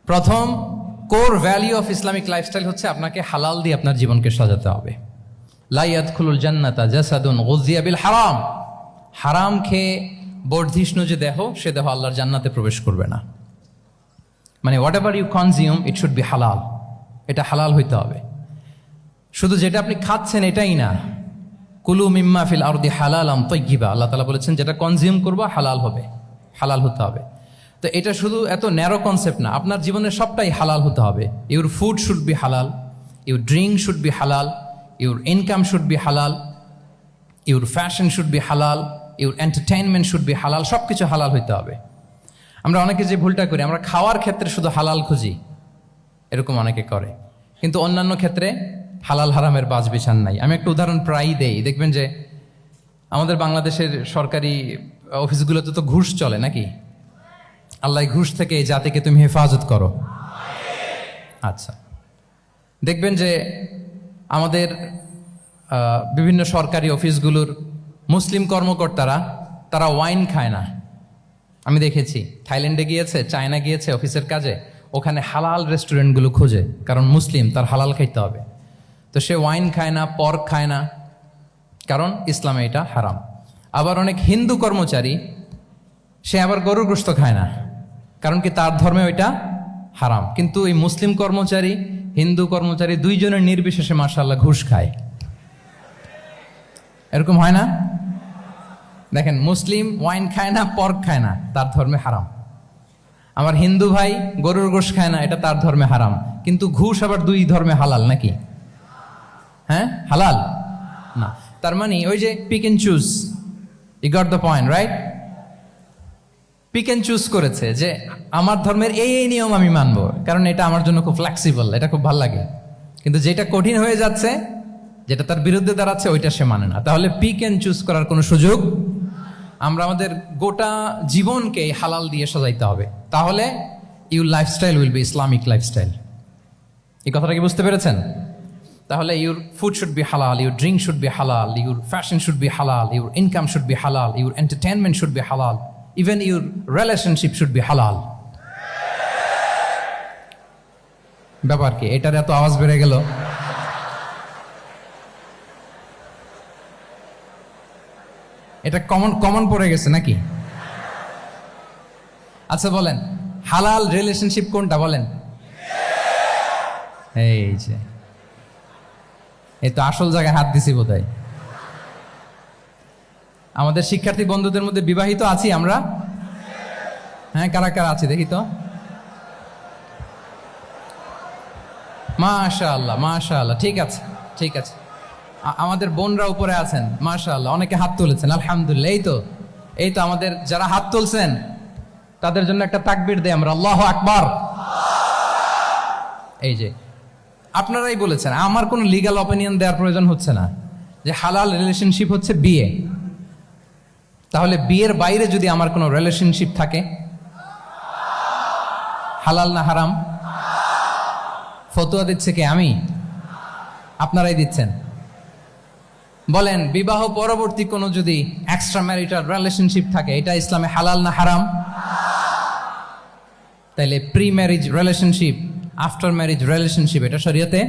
প্রথম core value of Islamic lifestyle হচ্ছে আপনাকে হালাল দিয়ে আপনার জীবনকে সাজাতে হবে। লা ইয়াদখুলুল জান্নাতা জাসাদুন গুযিয়া বিল হারাম। হারাম খেয়ে বর্ধিষ্ণু যে দেহ, সে দেহ আল্লাহর জান্নাতে প্রবেশ করবে না। মানে whatever you consume it should be হালাল, এটা হালাল হইতে হবে। শুধু যেটা আপনি খাচ্ছেন এটাই না, কুলু মিম্মা ফিল আরদি হালালাম তাইয়্যিবা, আল্লাহ তাআলা বলেছেন যেটা কনজিউম করবো হালাল হবে, হালাল হতে হবে। তো এটা শুধু এত ন্যারো কনসেপ্ট না, আপনার জীবনের সবটাই হালাল হতে হবে। ইউর ফুড শুড বি হালাল, ইউর ড্রিঙ্ক শুড বি হালাল, ইউর ইনকাম শুড বি হালাল, ইউর ফ্যাশন শুড বি হালাল, ইউর এন্টারটেইনমেন্ট শুড বি হালাল। সব কিছু হালাল হইতে হবে। আমরা অনেকে যে ভুলটা করি, আমরা খাওয়ার ক্ষেত্রে শুধু হালাল খুঁজি, এরকম অনেকে করে, কিন্তু অন্যান্য ক্ষেত্রে হালাল হারামের বাজ বিছান নাই। আমি একটা উদাহরণ প্রায়ই দেই, দেখবেন যে আমাদের বাংলাদেশের সরকারি অফিসগুলোতে তো ঘুষ চলে নাকি? আল্লাহ ঘুষ থেকে এই জাতিকে তুমি হেফাজত করো। আচ্ছা, দেখবেন যে আমাদের বিভিন্ন সরকারি অফিসগুলোর মুসলিম কর্মকর্তারা তারা ওয়াইন খায় না। আমি দেখেছি থাইল্যান্ডে গিয়েছে, চায়না গিয়েছে অফিসের কাজে, ওখানে হালাল রেস্টুরেন্টগুলো খোঁজে, কারণ মুসলিম, তার হালাল খাইতে হবে। তো সে ওয়াইন খায় না, পর্ক খায় না, কারণ ইসলামে এটা হারাম। আবার অনেক হিন্দু কর্মচারী, সে আবার গরুর গোশত খায় না, কারণ কি তার ধর্মে ওইটা হারাম। কিন্তু এই মুসলিম কর্মচারী, হিন্দু কর্মচারী দুইজনের নির্বিশেষে মাশাআল্লাহ ঘুষ খায়। এরকম হয় না? দেখেন, মুসলিম ওয়াইন খায় না, পর্ক খায় না, তার ধর্মে হারাম। আমার হিন্দু ভাই গরুর গোশত খায় না, এটা তার ধর্মে হারাম। কিন্তু ঘুষ আবার দুই ধর্মে হালাল নাকি? হ্যাঁ, হালাল না। তার মানে ওই যে pick and choose, you got the point, right? Pick and choose করেছে যে আমার ধর্মের এই এই নিয়ম আমি মানবো, কারণ এটা আমার জন্য খুব ফ্লেক্সিবল, এটা খুব ভালো লাগে। কিন্তু যেটা কঠিন হয়ে যাচ্ছে, যেটা তার বিরুদ্ধে দাঁড়াচ্ছে, ওইটা সে মানে না। তাহলে পিক এন্ড চুজ করার কোনো সুযোগ। আমরা আমাদের গোটা জীবনকে হালাল দিয়ে সাজাইতে হবে, তাহলে your lifestyle will be Islamic lifestyle. এই কথাটা কি বুঝতে পেরেছেন? তাহলে ইউর ফুড শুড বি হালাল, ইউর ড্রিঙ্ক শুড বি হালাল, ইউর ফ্যাশন শুড বি হালাল, ইউর ইনকাম শুড বি হালাল, ইউর এন্টারটেনমেন্ট শুড বি হালাল, even your relationship should be হালাল। ব্যাপার কি? এটার এত আওয়াজ বেড়ে গেল। এটা কমন পড়ে গেছে নাকি? আচ্ছা বলেন, হালাল রিলেশনশিপ কোনটা বলেন? এই যে, এই তো আসল জায়গায় হাত দিছি বোধহয়। আমাদের শিক্ষার্থী বন্ধুদের মধ্যে বিবাহিত আছি আমরা? হ্যাঁ, কারা কারা আছি দেখি তো। মাশাআল্লাহ, মাশাআল্লাহ, ঠিক আছে, ঠিক আছে। আমাদের বোনরা উপরে আছেন, মাশাআল্লাহ, অনেকে হাত তুলেছেন, আলহামদুলিল্লাহ। এই তো আমাদের যারা হাত তুলছেন তাদের জন্য একটা তাকবীর দেই আমরা, আল্লাহু আকবার। এই যে আপনারাই বলেছেন, আমার কোনো লিগ্যাল অপিনিয়ন দেওয়ার প্রয়োজন হচ্ছে না, যে হালাল রিলেশনশিপ হচ্ছে বিয়ে। তাহলে বিয়ের বাইরে যদি আমার কোনো রিলেশনশিপ থাকে, হালাল না হারাম? ফতোয়া দিচ্ছে কে? আমি? আপনারাই দিচ্ছেন। বলেন, বিবাহ পরবর্তী কোনো যদি এক্সট্রা ম্যারিটাল রিলেশনশিপ থাকে, এটা ইসলামে হালাল না হারাম? তাইলে pre marriage relationship, after marriage relationship, এটা শরীয়তে